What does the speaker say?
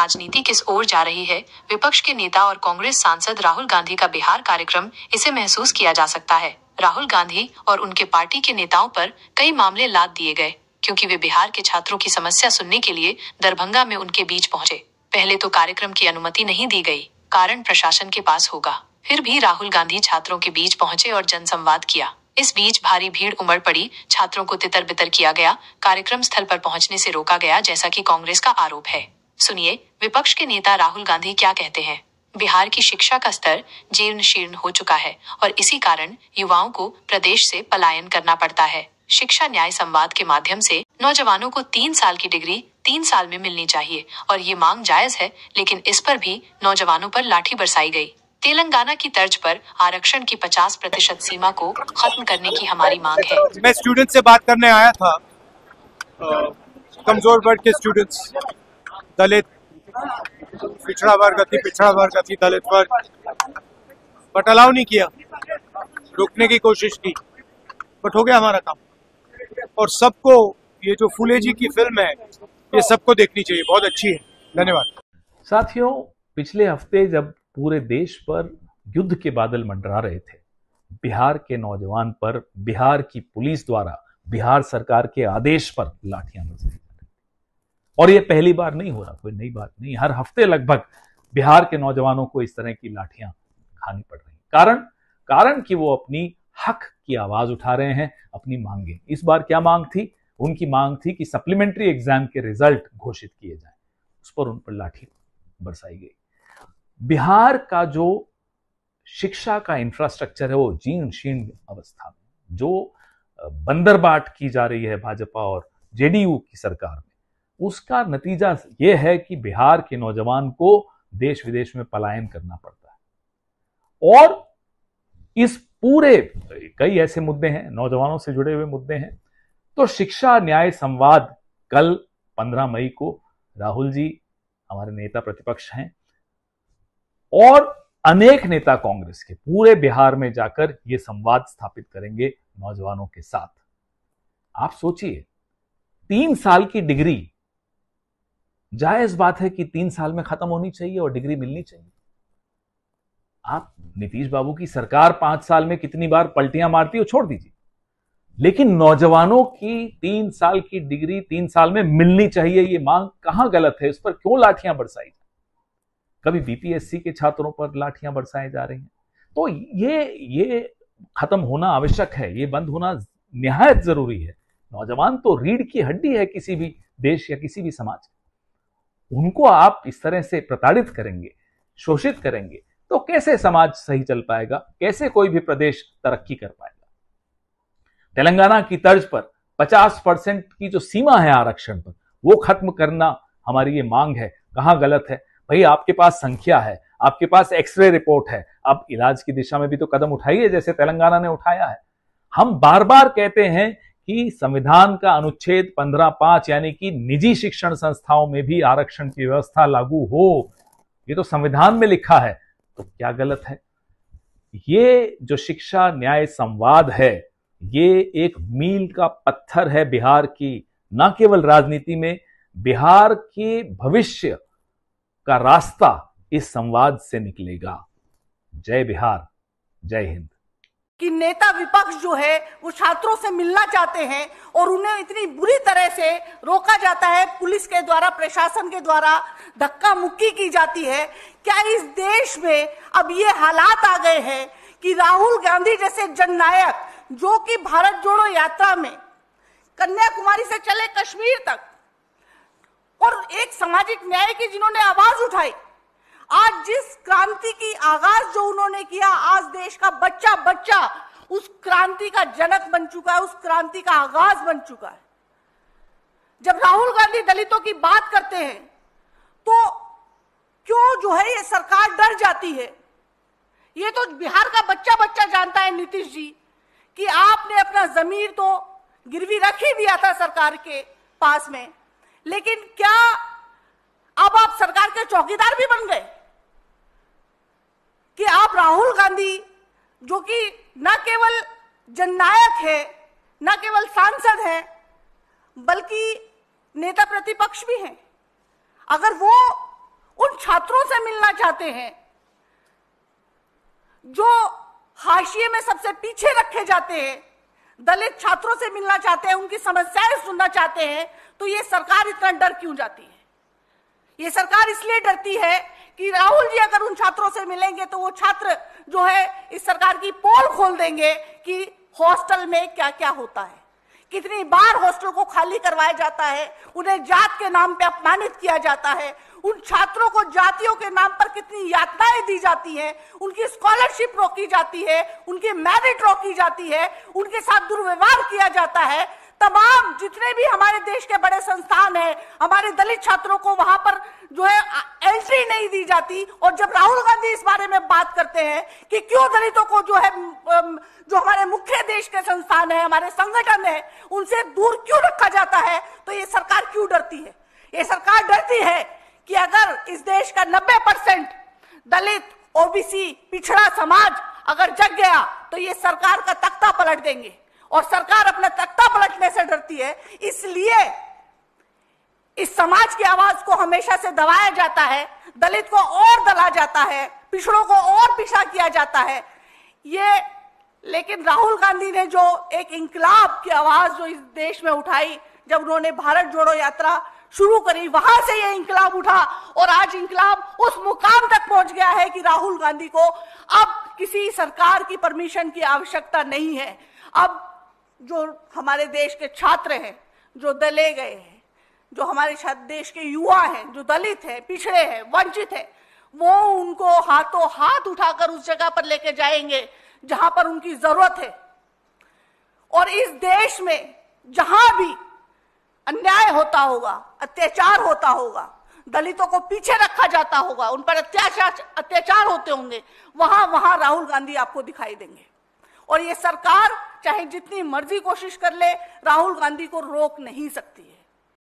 राजनीति किस ओर जा रही है, विपक्ष के नेता और कांग्रेस सांसद राहुल गांधी का बिहार कार्यक्रम इसे महसूस किया जा सकता है। राहुल गांधी और उनके पार्टी के नेताओं पर कई मामले लाद दिए गए, क्योंकि वे बिहार के छात्रों की समस्या सुनने के लिए दरभंगा में उनके बीच पहुंचे। पहले तो कार्यक्रम की अनुमति नहीं दी गई, कारण प्रशासन के पास होगा। फिर भी राहुल गांधी छात्रों के बीच पहुंचे और जनसंवाद किया। इस बीच भारी भीड़ उमड़ पड़ी, छात्रों को तितर बितर किया गया, कार्यक्रम स्थल पर पहुंचने से रोका गया, जैसा कि कांग्रेस का आरोप है। सुनिए विपक्ष के नेता राहुल गांधी क्या कहते हैं। बिहार की शिक्षा का स्तर जीर्ण शीर्ण हो चुका है और इसी कारण युवाओं को प्रदेश से पलायन करना पड़ता है। शिक्षा न्याय संवाद के माध्यम से नौजवानों को 3 साल की डिग्री 3 साल में मिलनी चाहिए और ये मांग जायज है, लेकिन इस पर भी नौजवानों पर लाठी बरसाई गई। तेलंगाना की तर्ज पर आरक्षण की 50% सीमा को खत्म करने की हमारी मांग है। मैं स्टूडेंट से बात करने आया था, कमजोर वर्ग के स्टूडेंट्स, दलित, पिछड़ा वर्ग अति दलित वर्ग, बट अलाउ नहीं किया, रोकने की कोशिश की, बट हो गया हमारा काम। और सबको ये जो फूले जी की फिल्म है ये सबको देखनी चाहिए, बहुत अच्छी है। धन्यवाद। साथियों, पिछले हफ्ते जब पूरे देश पर युद्ध के बादल मंडरा रहे थे, बिहार के नौजवान पर बिहार की पुलिस द्वारा बिहार सरकार के आदेश पर लाठियां बरसाई जा रही। और ये पहली बार नहीं हो रहा, कोई नई बात नहीं। हर हफ्ते लगभग बिहार के नौजवानों को इस तरह की लाठियां खानी पड़ रही। कारण कि वो अपनी हक की आवाज उठा रहे हैं, अपनी मांगे। इस बार क्या मांग थी? उनकी मांग थी कि सप्लीमेंट्री एग्जाम के रिजल्ट घोषित किए जाएं। उस पर उन पर लाठी बरसाई गई। बिहार का जो शिक्षा का इंफ्रास्ट्रक्चर है वो जीर्ण शीर्ण अवस्था में, जो बंदरबाट की जा रही है भाजपा और जेडीयू की सरकार में, उसका नतीजा यह है कि बिहार के नौजवान को देश विदेश में पलायन करना पड़ता है। और इस पूरे कई ऐसे मुद्दे हैं, नौजवानों से जुड़े हुए मुद्दे हैं। तो शिक्षा न्याय संवाद कल 15 मई को राहुल जी हमारे नेता प्रतिपक्ष हैं और अनेक नेता कांग्रेस के पूरे बिहार में जाकर यह संवाद स्थापित करेंगे नौजवानों के साथ। आप सोचिए, 3 साल की डिग्री, जायज बात है कि 3 साल में खत्म होनी चाहिए और डिग्री मिलनी चाहिए। आप नीतीश बाबू की सरकार 5 साल में कितनी बार पलटियां मारती हो छोड़ दीजिए, लेकिन नौजवानों की 3 साल की डिग्री 3 साल में मिलनी चाहिए, ये मांग कहां गलत है? इस पर क्यों लाठियां बरसाई? कभी बीपीएससी के छात्रों पर लाठियां बरसाई जा रही हैं। तो ये खत्म होना आवश्यक है, ये बंद होना निहायत जरूरी है। नौजवान तो रीढ़ की हड्डी है किसी भी देश या किसी भी समाज की। उनको आप इस तरह से प्रताड़ित करेंगे, शोषित करेंगे, तो कैसे समाज सही चल पाएगा? कैसे कोई भी प्रदेश तरक्की कर पाएगा? तेलंगाना की तर्ज पर 50% की जो सीमा है आरक्षण पर, वो खत्म करना हमारी ये मांग है। कहां गलत है भाई? आपके पास संख्या है, आपके पास एक्सरे रिपोर्ट है, अब इलाज की दिशा में भी तो कदम उठाइए जैसे तेलंगाना ने उठाया है। हम बार बार कहते हैं कि संविधान का अनुच्छेद 15(5) यानी कि निजी शिक्षण संस्थाओं में भी आरक्षण की व्यवस्था लागू हो, ये तो संविधान में लिखा है, तो क्या गलत है? ये जो शिक्षा न्याय संवाद है, ये एक मील का पत्थर है बिहार की, न केवल राजनीति में, बिहार के भविष्य का रास्ता इस संवाद से निकलेगा। जय बिहार, जय हिंद। कि नेता विपक्ष जो है वो छात्रों से मिलना चाहते हैं और उन्हें इतनी बुरी तरह से रोका जाता है, पुलिस के द्वारा, प्रशासन के द्वारा धक्का मुक्की की जाती है। क्या इस देश में अब ये हालात आ गए हैं कि राहुल गांधी जैसे जननायक, जो कि भारत जोड़ो यात्रा में कन्याकुमारी से चले कश्मीर तक और एक सामाजिक न्याय की जिन्होंने आवाज उठाई, आज जिस क्रांति की आगाज जो उन्होंने किया, आज देश का बच्चा बच्चा उस क्रांति का जनक बन चुका है, उस क्रांति का आगाज बन चुका है। जब राहुल गांधी दलितों की बात करते हैं तो क्यों जो है ये सरकार डर जाती है? ये तो बिहार का बच्चा बच्चा जानता है नीतीश जी कि आपने अपना जमीर तो गिरवी रख ही दिया था सरकार के पास में, लेकिन क्या अब आप सरकार के चौकीदार भी बन गए कि आप राहुल गांधी, जो कि न केवल जननायक है, न केवल सांसद है, बल्कि नेता प्रतिपक्ष भी हैं, अगर वो उन छात्रों से मिलना चाहते हैं जो हाशिए में सबसे पीछे रखे जाते हैं, दलित छात्रों से मिलना चाहते हैं, उनकी समस्याएं सुनना चाहते हैं, तो ये सरकार इतना डर क्यों जाती है? ये सरकार इसलिए डरती है कि राहुल जी अगर उन छात्रों से मिलेंगे तो वो छात्र जो है इस सरकार की पोल खोल देंगे कि हॉस्टल में क्या क्या होता है, कितनी बार हॉस्टल को खाली करवाया जाता है, उन्हें जात के नाम पे अपमानित किया जाता है, उन छात्रों को जातियों के नाम पर कितनी यातनाएं दी जाती हैं, उनकी स्कॉलरशिप रोकी जाती है, उनकी मेरिट रोकी जाती है, उनके साथ दुर्व्यवहार किया जाता है। तमाम जितने भी हमारे देश के बड़े संस्थान हैं, हमारे दलित छात्रों को वहां पर जो है एंट्री नहीं दी जाती। और जब राहुल गांधी इस बारे में बात करते हैं कि क्यों दलितों को जो है जो हमारे मुख्य देश के संस्थान है, हमारे संगठन है, उनसे दूर क्यों रखा जाता है, तो ये सरकार क्यों डरती है? ये सरकार डरती है कि अगर इस देश का 90% दलित, ओबीसी, पिछड़ा समाज अगर जग गया तो ये सरकार का तख्ता पलट देंगे, और सरकार अपना तख्ता पलटने से डरती है। इसलिए इस समाज की आवाज को हमेशा से दबाया जाता है, दलित को और दला जाता है, पिछड़ों को और पिछड़ा किया जाता है। ये लेकिन राहुल गांधी ने जो एक इंकलाब की आवाज जो इस देश में उठाई, जब उन्होंने भारत जोड़ो यात्रा शुरू करी, वहां से ये इंकलाब उठा और आज इंकलाब उस मुकाम तक पहुंच गया है कि राहुल गांधी को अब किसी सरकार की परमिशन की आवश्यकता नहीं है। अब जो हमारे देश के छात्र हैं, जो दले गए हैं, जो हमारे देश के युवा हैं, जो दलित हैं, पिछड़े हैं, वंचित हैं, वो उनको हाथों हाथ उठाकर उस जगह पर लेके जाएंगे जहां पर उनकी जरूरत है। और इस देश में जहां भी अन्याय होता होगा, अत्याचार होता होगा, दलितों को पीछे रखा जाता होगा, उन पर अत्याचार होते होंगे, वहां वहां राहुल गांधी आपको दिखाई देंगे। और ये सरकार चाहे जितनी मर्जी कोशिश कर ले, राहुल गांधी को रोक नहीं सकती है।